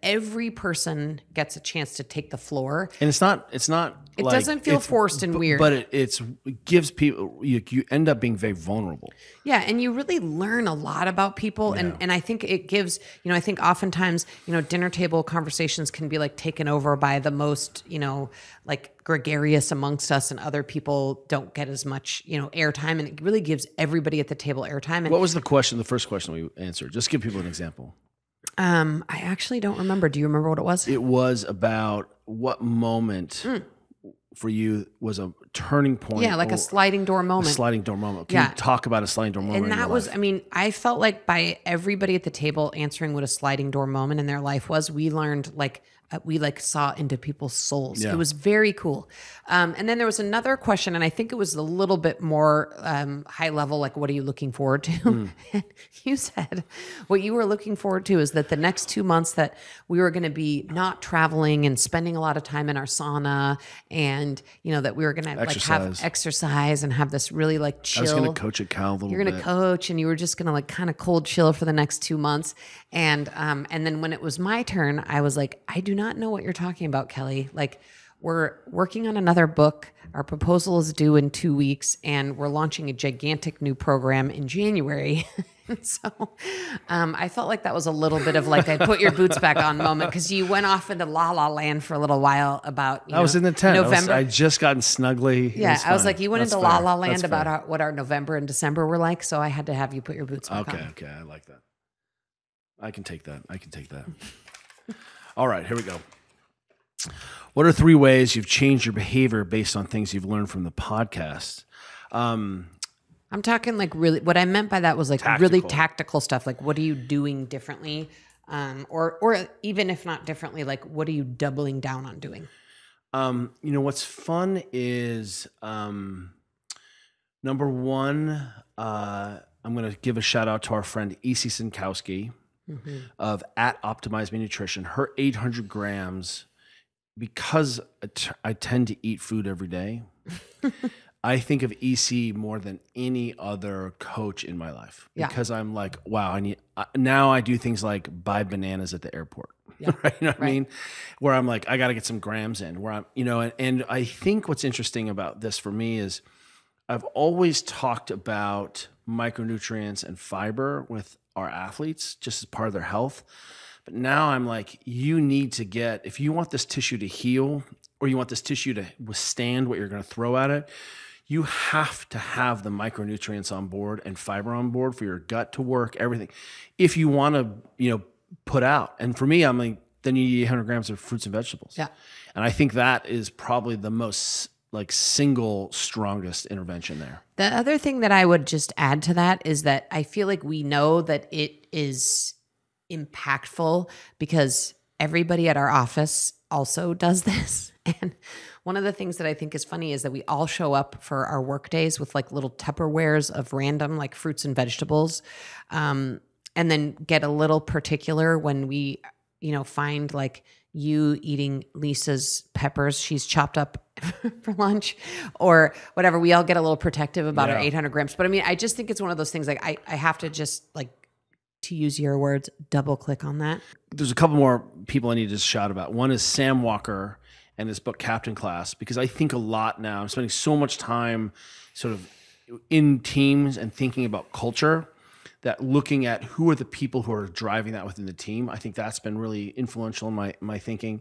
every person gets a chance to take the floor. And it's not. It like, doesn't feel forced and weird. But it gives people. You end up being very vulnerable. Yeah, and you really learn a lot about people, and I think it gives. I think oftentimes dinner table conversations can be like taken over by the most like gregarious amongst us, and other people don't get as much airtime, and it really gives everybody at the table airtime. And What was the question? The first question we answered. Just give people an example. I actually don't remember. Do you remember what it was? It was about what moment for you was a turning point. Yeah, like or a sliding door a moment. sliding door moment. Can you talk about a sliding door moment? And in that your was, life? I mean, I felt like by everybody at the table answering what a sliding door moment in their life was, we learned we saw into people's souls. Yeah. It was very cool. And then there was another question, and I think it was a little bit more high level, like, what are you looking forward to? And you said what you were looking forward to is that the next 2 months that we were going to be not traveling and spending a lot of time in our sauna, and that we were going to like have exercise and have this really like chill. I was going to coach at Cal a little bit. You're going to coach, and you were just going to like kind of cold chill for the next 2 months. And then when it was my turn, I was like, I do not know what you're talking about, Kelly. Like, we're working on another book. Our proposal is due in 2 weeks, and we're launching a gigantic new program in January. So I felt like that was a little bit of like a put your boots back on moment, because you went off into la la land for a little while about I was in the tent. November. I just gotten snugly. Yeah, I was like, you went into la la land That's about what our November and December were like, so I had to have you put your boots back on. Okay, I like that. I can take that. All right, here we go. What are 3 ways you've changed your behavior based on things you've learned from the podcast? I'm talking like really, what I meant by that was like really tactical stuff. Like, what are you doing differently? Or even if not differently, like, what are you doubling down on doing? What's fun is, number one, I'm going to give a shout out to our friend Isi Sinkowski of at Optimize Me Nutrition. Her 800 grams, because I tend to eat food every day. I think of EC more than any other coach in my life because I'm like, wow, now I do things like buy bananas at the airport. Yeah. Right? You know what I mean? Where I'm like, I got to get some grams in where I'm, and I think what's interesting about this for me is I've always talked about micronutrients and fiber with our athletes just as part of their health. But now I'm like, you need to get, if you want this tissue to heal or you want this tissue to withstand what you're going to throw at it, you have to have the micronutrients on board and fiber on board for your gut to work, everything. If you want to, put out. And for me, I'm like, then you need 800 grams of fruits and vegetables. Yeah. And I think that is probably the most single strongest intervention there. The other thing that I would just add to that is that I feel like we know that it is impactful because everybody at our office also does this. And one of the things that I think is funny is that we all show up for our work days with little Tupperwares of random fruits and vegetables. And then get a little particular when we, find you eating Lisa's peppers she's chopped up for lunch or whatever. We all get a little protective about our 800 grams. But I mean, I just think it's one of those things I have to just to use your words, double click on that. There's a couple more people I need to shout about. One is Sam Walker and his book Captain Class, because I think a lot now. I'm spending so much time sort of in teams and thinking about culture, that looking at who are the people who are driving that within the team. I think that's been really influential in my thinking.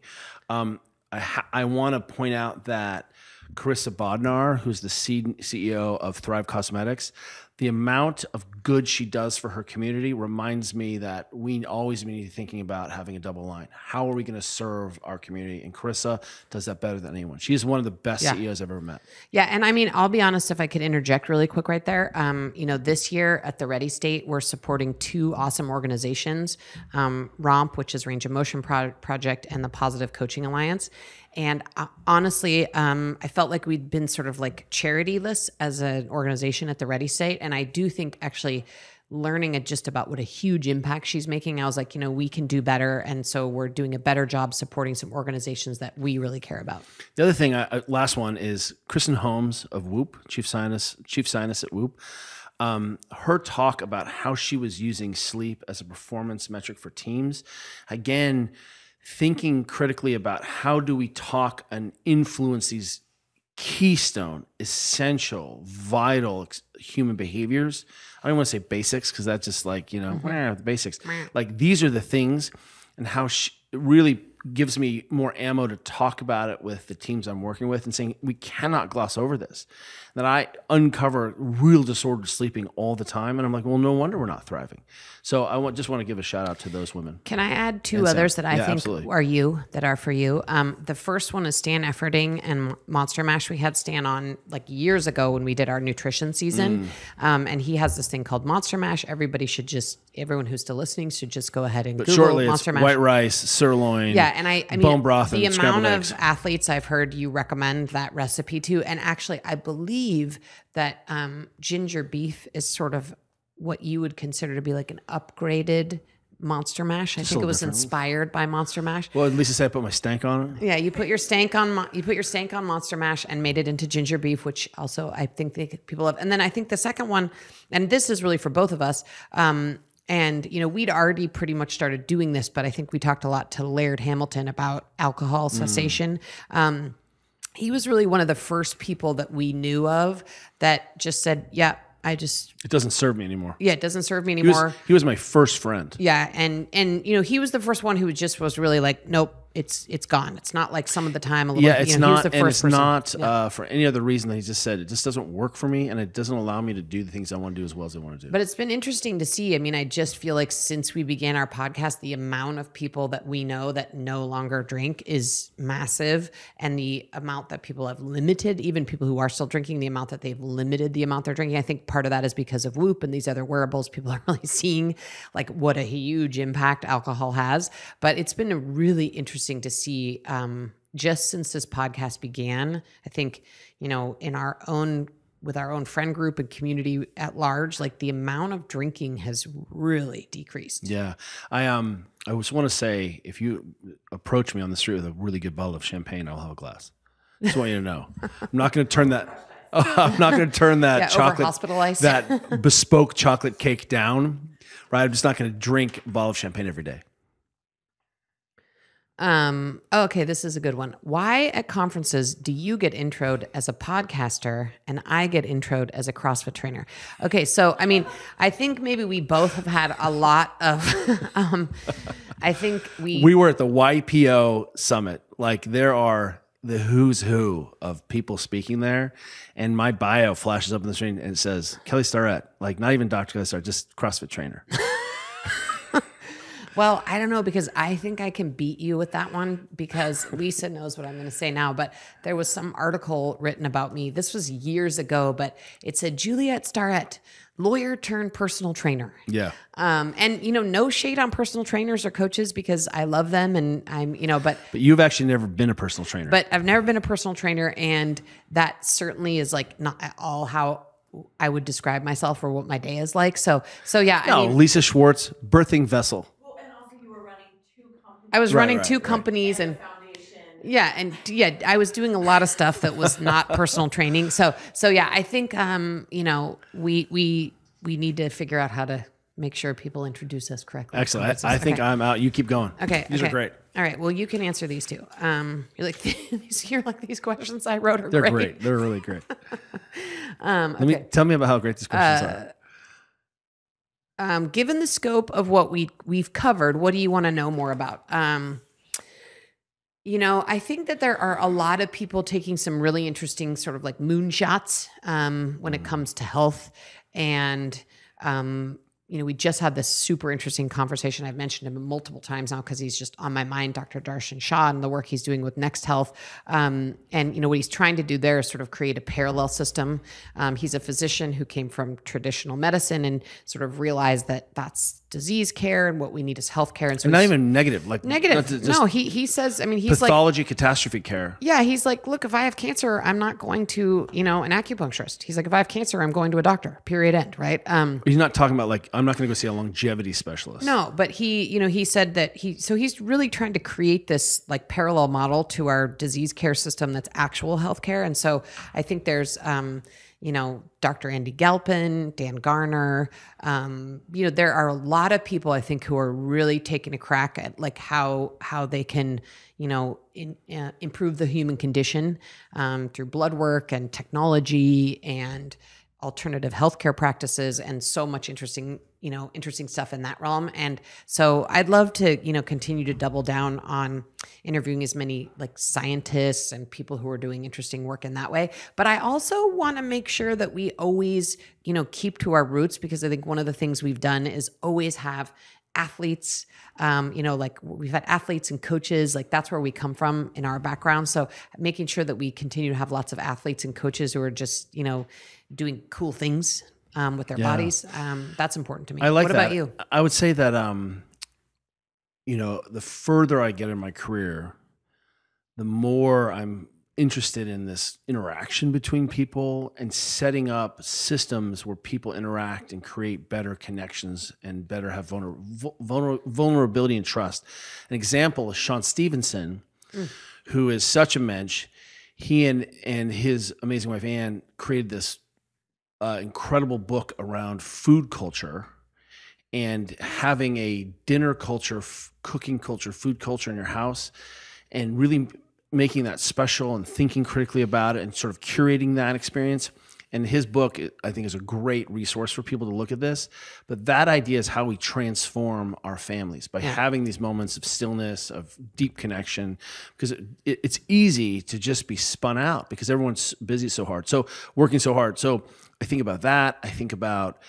I want to point out that Carissa Bodnar, who's the CEO of Thrive Cosmetics, the amount of good she does for her community reminds me that we always need to be thinking about having a double line. How are we going to serve our community? And Carissa does that better than anyone. She is one of the best CEOs I've ever met. Yeah. And I mean, I'll be honest, if I could interject really quick right there, this year at the Ready State, we're supporting two awesome organizations, ROMP, which is Range of Motion Project, and the Positive Coaching Alliance. And honestly, I felt like we'd been sort of charity-less as an organization at the Ready State. And I do think actually learning just about what a huge impact she's making, I was like, we can do better. And so we're doing a better job supporting some organizations that we really care about. The other thing, last one, is Kristen Holmes of Whoop, Chief Scientist at Whoop. Her talk about how she was using sleep as a performance metric for teams. Again, thinking critically about how do we talk and influence these keystone, essential, vital human behaviors. I don't want to say basics because that's just the basics. These are the things, and how it really gives me more ammo to talk about it with the teams I'm working with and saying, we cannot gloss over this. That I uncover real disordered sleeping all the time. And I'm like, well, no wonder we're not thriving. So I just want to give a shout out to those women. Can I add two others that I think are for you? The first one is Stan Efferding and Monster Mash. We had Stan on years ago when we did our nutrition season. And he has this thing called Monster Mash. Everyone who's still listening should just go ahead and Google Monster Mash. White rice, sirloin. Yeah, and I mean, bone broth, the and amount of eggs. athletes I've heard you recommend that recipe to, and actually, I believe that ginger beef is sort of what you would consider to be an upgraded Monster Mash. I think it was inspired by Monster Mash. Well, at least I said I put my stank on it. Yeah, you put your stank on Monster Mash and made it into ginger beef, which also I think people love. And then I think the second one, and this is really for both of us. And, we'd already pretty much started doing this, but I think we talked a lot to Laird Hamilton about alcohol cessation. He was really one of the first people that we knew of that just said, it doesn't serve me anymore. Yeah, it doesn't serve me anymore. He was my first friend. Yeah. And he was the first one who was really nope, it's gone. It's not like some of the time a little bit. It's not, he was the and first it's person. not for any other reason than he just said, it just doesn't work for me, and it doesn't allow me to do the things I want to do as well as I want to do. But it's been interesting to see. I mean, I just feel like since we began our podcast, the amount of people that we know that no longer drink is massive. And the amount that people have limited, even people who are still drinking, the amount that they've limited the amount they're drinking. I think part of that is because of Whoop and these other wearables. People are really seeing what a huge impact alcohol has. But it's been really interesting to see just since this podcast began. I think, with our own friend group and community at large, the amount of drinking has really decreased. Yeah. I just want to say, if you approach me on the street with a really good bottle of champagne, I'll have a glass. Just want you to know. I'm not going to turn that. I'm not going to turn that Yeah, chocolate, over-hospitalized. that bespoke chocolate cake down. Right, I'm just not going to drink a bottle of champagne every day. Okay, this is a good one. Why at conferences do you get introed as a podcaster and I get introed as a CrossFit trainer? Okay, so I mean, I think maybe we both have had a lot of I think We were at the YPO summit. Like there are the who's who of people speaking there, and my bio flashes up on the screen and it says Kelly Starrett, like not even Dr. Kelly Starrett, just CrossFit trainer. Well, I don't know because I think I can beat you with that one because Lisa knows what I'm going to say now. But there was some article written about me. This was years ago, but it said Juliet Starrett, lawyer turned personal trainer. Yeah. And no shade on personal trainers or coaches because I love them and I'm, but You've actually never been a personal trainer. but I've never been a personal trainer, and that certainly is like not at all how I would describe myself or what my day is like. So yeah, no, Lisa Schwartz, birthing vessel. I was running right, two right. companies and I was doing a lot of stuff that was not personal training. So yeah, I think we need to figure out how to make sure people introduce us correctly. Excellent. I think I'm out. You keep going. Okay. These are great. All right. Well, you can answer these two. You're like these questions I wrote are They're great. great. They're really great. Okay. Tell me about how great these questions are. Given the scope of what we've covered, what do you want to know more about? I think that there are a lot of people taking some really interesting sort of like moonshots when it comes to health. And, we just had this super interesting conversation. I've mentioned him multiple times now because he's just on my mind, Dr. Darshan Shah, and the work he's doing with Next Health. And what he's trying to do there is sort of create a parallel system. He's a physician who came from traditional medicine and sort of realized that that's disease care and what we need is healthcare. And so And not even negative. Like negative. just No, he says, he's like, pathology, catastrophe care. yeah, he's like, look, if I have cancer, I'm not going to, an acupuncturist. He's like, if I have cancer, I'm going to a doctor, period, end, right? He's not talking about like, I'm not going to go see a longevity specialist. No, but he said that he's really trying to create this like parallel model to our disease care system that's actual healthcare. And so I think there's, Dr. Andy Galpin, Dan Garner, there are a lot of people I think who are really taking a crack at like how they can, improve the human condition through blood work and technology and alternative healthcare practices and so much interesting stuff in that realm. And so I'd love to, continue to double down on interviewing as many like scientists and people who are doing interesting work in that way. But I also want to make sure that we always, keep to our roots, because I think one of the things we've done is always have athletes, like we've had athletes and coaches, like that's where we come from in our background. So making sure that we continue to have lots of athletes and coaches who are just, doing cool things with their bodies. That's important to me. I like what that. about you? I would say that, the further I get in my career, the more I'm interested in this interaction between people and setting up systems where people interact and create better connections and better have vulnerability and trust. An example is Sean Stevenson, who is such a mensch. He and his amazing wife, Ann, created this incredible book around food culture and having a dinner culture, cooking culture, food culture in your house, and really making that special and thinking critically about it and sort of curating that experience. And his book, I think, is a great resource for people to look at this. But that idea is how we transform our families by having these moments of stillness, of deep connection, because it's easy to just be spun out because everyone's busy so hard. So working so hard. So I think about that. I think about,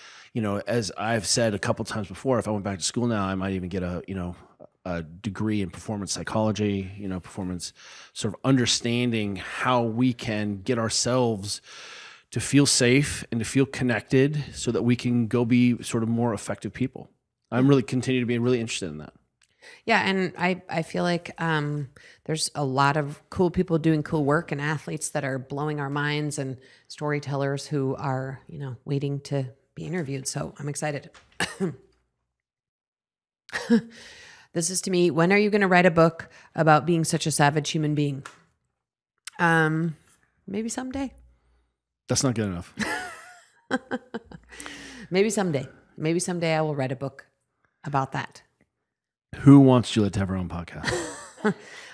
as I've said a couple times before, if I went back to school now, I might even get a degree in performance psychology, performance sort of understanding how we can get ourselves to feel safe and to feel connected so that we can go be sort of more effective people. I'm really continue to be really interested in that. Yeah. And I feel like there's a lot of cool people doing cool work and athletes that are blowing our minds and storytellers who are, waiting to be interviewed. So I'm excited. This is to me, when are you going to write a book about being such a savage human being? Maybe someday. That's not good enough. Maybe someday. Maybe someday I will write a book about that. Who wants Juliet to have her own podcast?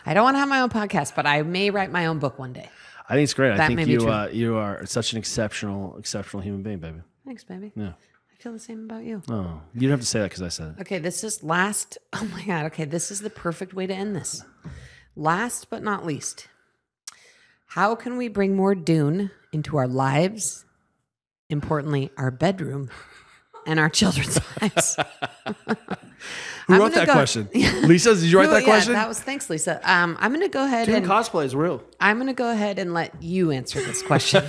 I don't want to have my own podcast, but I may write my own book one day. I think it's great. I That think may be you true. you are such an exceptional human being, baby. Thanks, baby. Yeah. I feel the same about you. Oh, you don't have to say that because I said it. Okay, this is last. Oh my God. Okay, this is the perfect way to end this. Last but not least, how can we bring more Dune into our lives? Importantly, our bedroom and our children's lives. Who wrote that question? Lisa, did you write that question? Yeah, thanks, Lisa. I'm going to go ahead Dune and cosplay is real. I'm going to go ahead and let you answer this question.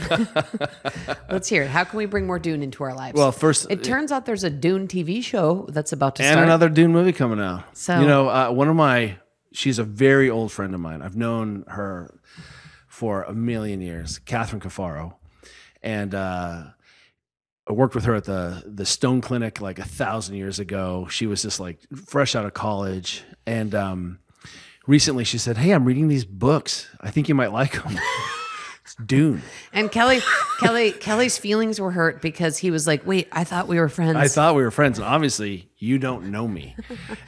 Let's hear it. How can we bring more Dune into our lives? Well, first, it turns out there's a Dune TV show that's about to and start. another Dune movie coming out. So- you know, she's a very old friend of mine. I've known her for a million years, Catherine Cafaro, and I worked with her at the Stone Clinic like 1,000 years ago. She was just like fresh out of college, and recently she said, "Hey, I'm reading these books. I think you might like them." It's Dune. And Kelly's feelings were hurt because he was like, "Wait, I thought we were friends." I thought we were friends, and obviously you don't know me.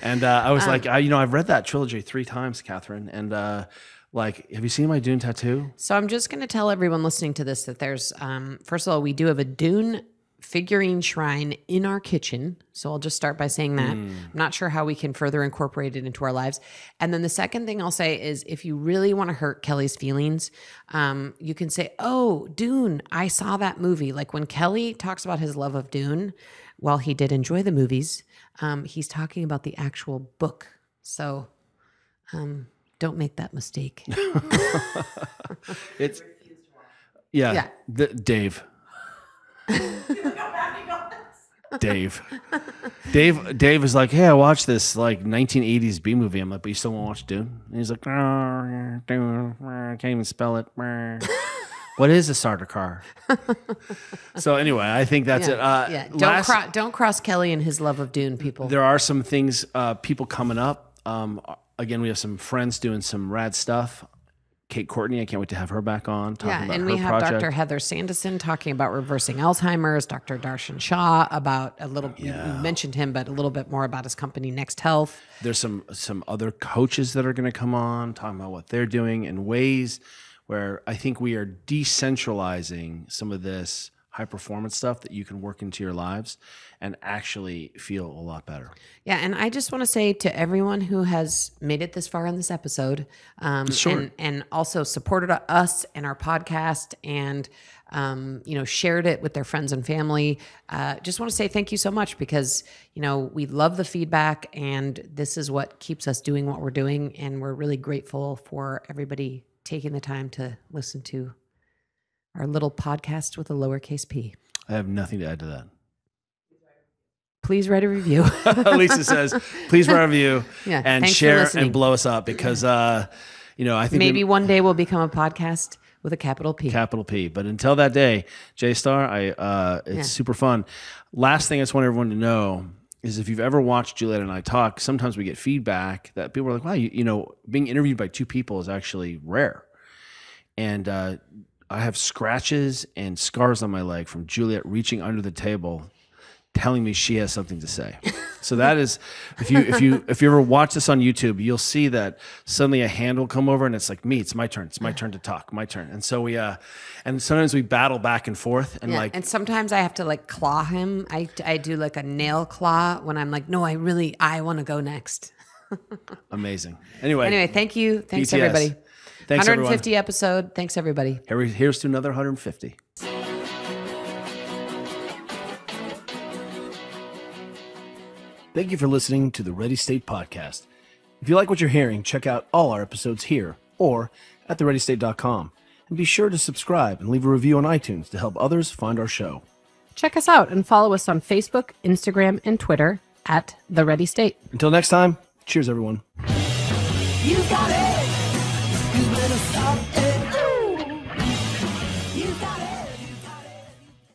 And I was like, I've read that trilogy 3 times, Catherine, and like, have you seen my Dune tattoo? So I'm just going to tell everyone listening to this that there's, first of all, we do have a Dune figurine shrine in our kitchen. So I'll just start by saying that. I'm not sure how we can further incorporate it into our lives. And then the second thing I'll say is if you really want to hurt Kelly's feelings, you can say, "Oh, Dune, I saw that movie." Like when Kelly talks about his love of Dune, while he did enjoy the movies, he's talking about the actual book. So don't make that mistake. It's yeah. Yeah. Dave. Dave is like, "Hey, I watched this like 1980s B movie." I'm like, "But you still won't watch Dune?" And he's like, "Oh, Dune, can't even spell it." What is a starter car? So anyway, I think that's it. Don't cross Kelly and his love of Dune, people. There are some things, people coming up. Again, we have some friends doing some rad stuff. Kate Courtney, I can't wait to have her back on. Talking about and her we have project. Dr. Heather Sanderson talking about reversing Alzheimer's, Dr. Darshan Shah about a little, you mentioned him, but a little bit more about his company, Next Health. There's some other coaches that are going to come on talking about what they're doing in ways where I think we are decentralizing some of this high performance stuff that you can work into your lives and actually feel a lot better. Yeah, and I just want to say to everyone who has made it this far in this episode, and also supported us and our podcast, and shared it with their friends and family. Just want to say thank you so much because we love the feedback, and this is what keeps us doing what we're doing, and we're really grateful for everybody taking the time to listen to our little podcast with a lowercase p. I have nothing to add to that. Please write a review. Lisa says, please write a review Yeah, and thanks for share listening. and blow us up because, I think Maybe one day we'll become a podcast with a capital P. Capital P. But until that day, J-Star, it's super fun. Last thing I just want everyone to know is if you've ever watched Juliet and I talk, sometimes we get feedback that people are like, wow, being interviewed by 2 people is actually rare. And I have scratches and scars on my leg from Juliet reaching under the table telling me she has something to say. So that is, if you ever watch this on YouTube, you'll see that suddenly a hand will come over and it's like, it's my turn to talk, my turn. And so and sometimes we battle back and forth and and sometimes I have to claw him. I do like a nail claw when I'm like, no, I want to go next. Amazing. Anyway, thank you. Thanks BTS. everybody. Thanks 150 everyone. episode. Thanks everybody. Here's to another 150. Thank you for listening to the Ready State Podcast. If you like what you're hearing, check out all our episodes here or at thereadystate.com. And be sure to subscribe and leave a review on iTunes to help others find our show. Check us out and follow us on Facebook, Instagram, and Twitter at The Ready State. Until next time, cheers, everyone. You got it.